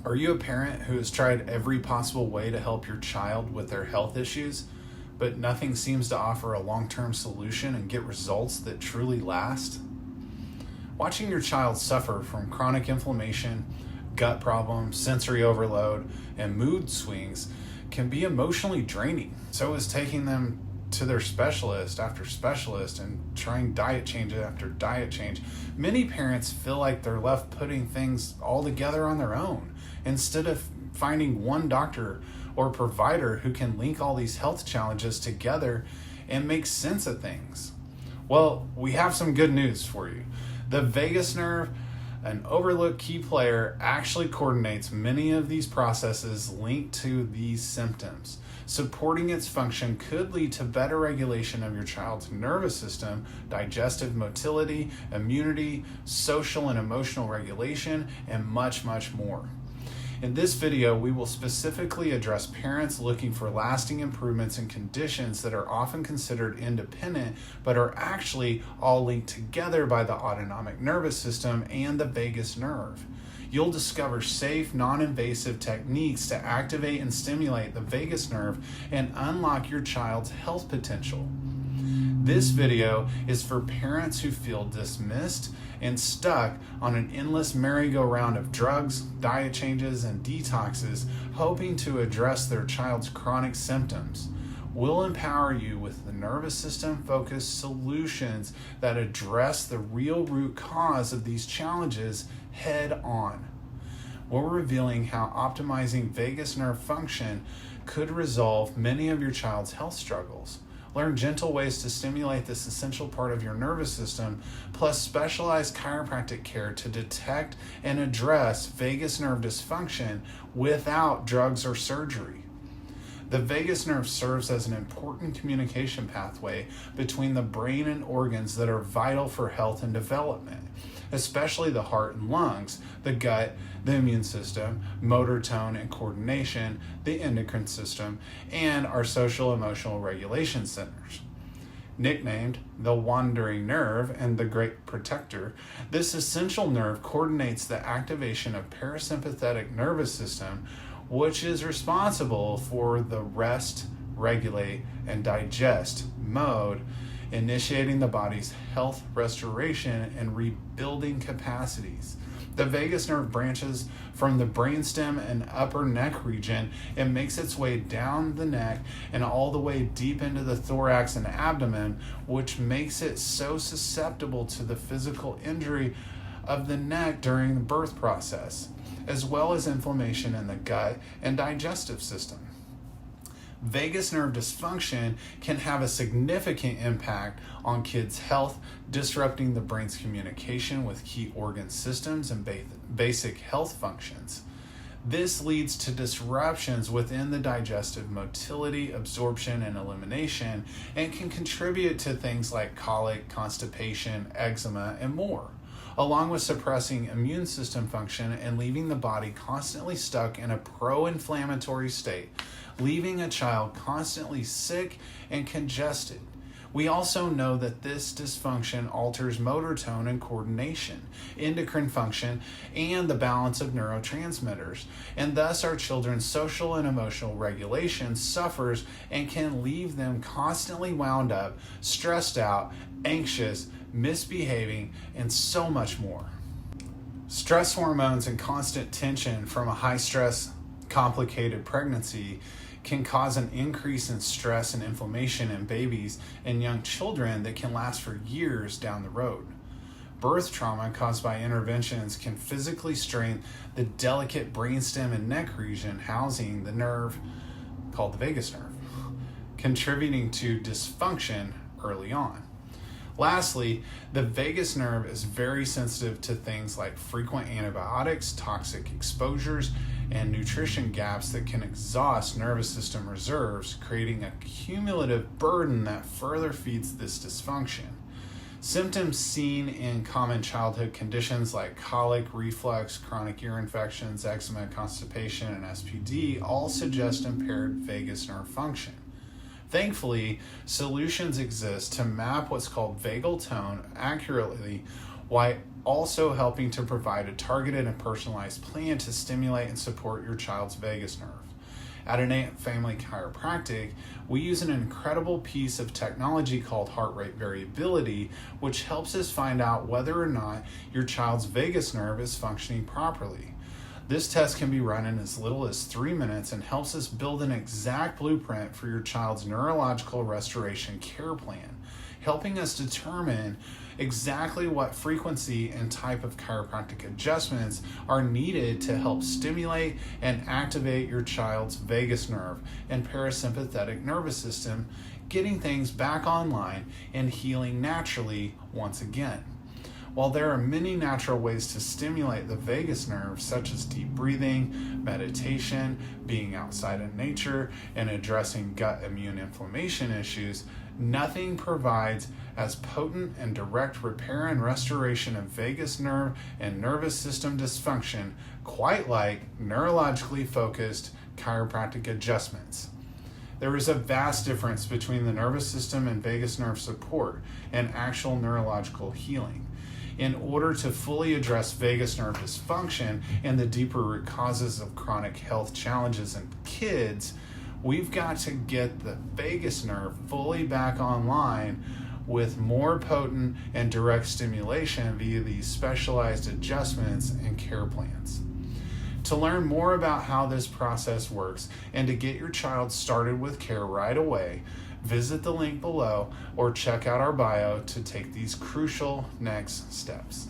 Are you a parent who has tried every possible way to help your child with their health issues, but nothing seems to offer a long-term solution and get results that truly last? Watching your child suffer from chronic inflammation, gut problems, sensory overload, and mood swings can be emotionally draining. So is taking them to their specialist after specialist and trying diet change after diet change. Many parents feel like they're left putting things all together on their own instead of finding one doctor or provider who can link all these health challenges together and make sense of things. Well, we have some good news for you. The vagus nerve, an overlooked key player, actually coordinates many of these processes linked to these symptoms. Supporting its function could lead to better regulation of your child's nervous system, digestive motility, immunity, social and emotional regulation, and much, much more. In this video, we will specifically address parents looking for lasting improvements in conditions that are often considered independent, but are actually all linked together by the autonomic nervous system and the vagus nerve. You'll discover safe, non-invasive techniques to activate and stimulate the vagus nerve and unlock your child's health potential. This video is for parents who feel dismissed and stuck on an endless merry-go-round of drugs, diet changes, and detoxes, hoping to address their child's chronic symptoms. We'll empower you with the nervous system-focused solutions that address the real root cause of these challenges head on. We're revealing how optimizing vagus nerve function could resolve many of your child's health struggles. Learn gentle ways to stimulate this essential part of your nervous system, plus specialized chiropractic care to detect and address vagus nerve dysfunction without drugs or surgery. The vagus nerve serves as an important communication pathway between the brain and organs that are vital for health and development, especially the heart and lungs, the gut, the immune system, motor tone and coordination, the endocrine system, and our social emotional regulation centers. Nicknamed the wandering nerve and the great protector, this essential nerve coordinates the activation of parasympathetic nervous system, which is responsible for the rest, regulate, and digest mode, initiating the body's health restoration and rebuilding capacities. The vagus nerve branches from the brainstem and upper neck region and makes its way down the neck and all the way deep into the thorax and abdomen, which makes it so susceptible to the physical injury of the neck during the birth process, as well as inflammation in the gut and digestive system. Vagus nerve dysfunction can have a significant impact on kids' health, disrupting the brain's communication with key organ systems and basic health functions. This leads to disruptions within the digestive motility, absorption, and elimination, and can contribute to things like colic, constipation, eczema, and more, along with suppressing immune system function and leaving the body constantly stuck in a pro-inflammatory state, leaving a child constantly sick and congested. We also know that this dysfunction alters motor tone and coordination, endocrine function, and the balance of neurotransmitters, and thus our children's social and emotional regulation suffers and can leave them constantly wound up, stressed out, anxious, misbehaving, and so much more. Stress hormones and constant tension from a high-stress, complicated pregnancy can cause an increase in stress and inflammation in babies and young children that can last for years down the road. Birth trauma caused by interventions can physically strain the delicate brainstem and neck region housing the nerve called the vagus nerve, contributing to dysfunction early on. Lastly, the vagus nerve is very sensitive to things like frequent antibiotics, toxic exposures, and nutrition gaps that can exhaust nervous system reserves, creating a cumulative burden that further feeds this dysfunction. Symptoms seen in common childhood conditions like colic, reflux, chronic ear infections, eczema, constipation, and SPD all suggest impaired vagus nerve function. Thankfully, solutions exist to map what's called vagal tone accurately also helping to provide a targeted and personalized plan to stimulate and support your child's vagus nerve. At Innate Family Chiropractic, we use an incredible piece of technology called heart rate variability, which helps us find out whether or not your child's vagus nerve is functioning properly. This test can be run in as little as 3 minutes and helps us build an exact blueprint for your child's neurological restoration care plan, helping us determine exactly what frequency and type of chiropractic adjustments are needed to help stimulate and activate your child's vagus nerve and parasympathetic nervous system, getting things back online and healing naturally once again. While there are many natural ways to stimulate the vagus nerve, such as deep breathing, meditation, being outside in nature, and addressing gut immune inflammation issues, nothing provides as potent and direct repair and restoration of vagus nerve and nervous system dysfunction quite like neurologically focused chiropractic adjustments. There is a vast difference between the nervous system and vagus nerve support and actual neurological healing. In order to fully address vagus nerve dysfunction and the deeper root causes of chronic health challenges in kids, we've got to get the vagus nerve fully back online with more potent and direct stimulation via these specialized adjustments and care plans. To learn more about how this process works and to get your child started with care right away, visit the link below or check out our bio to take these crucial next steps.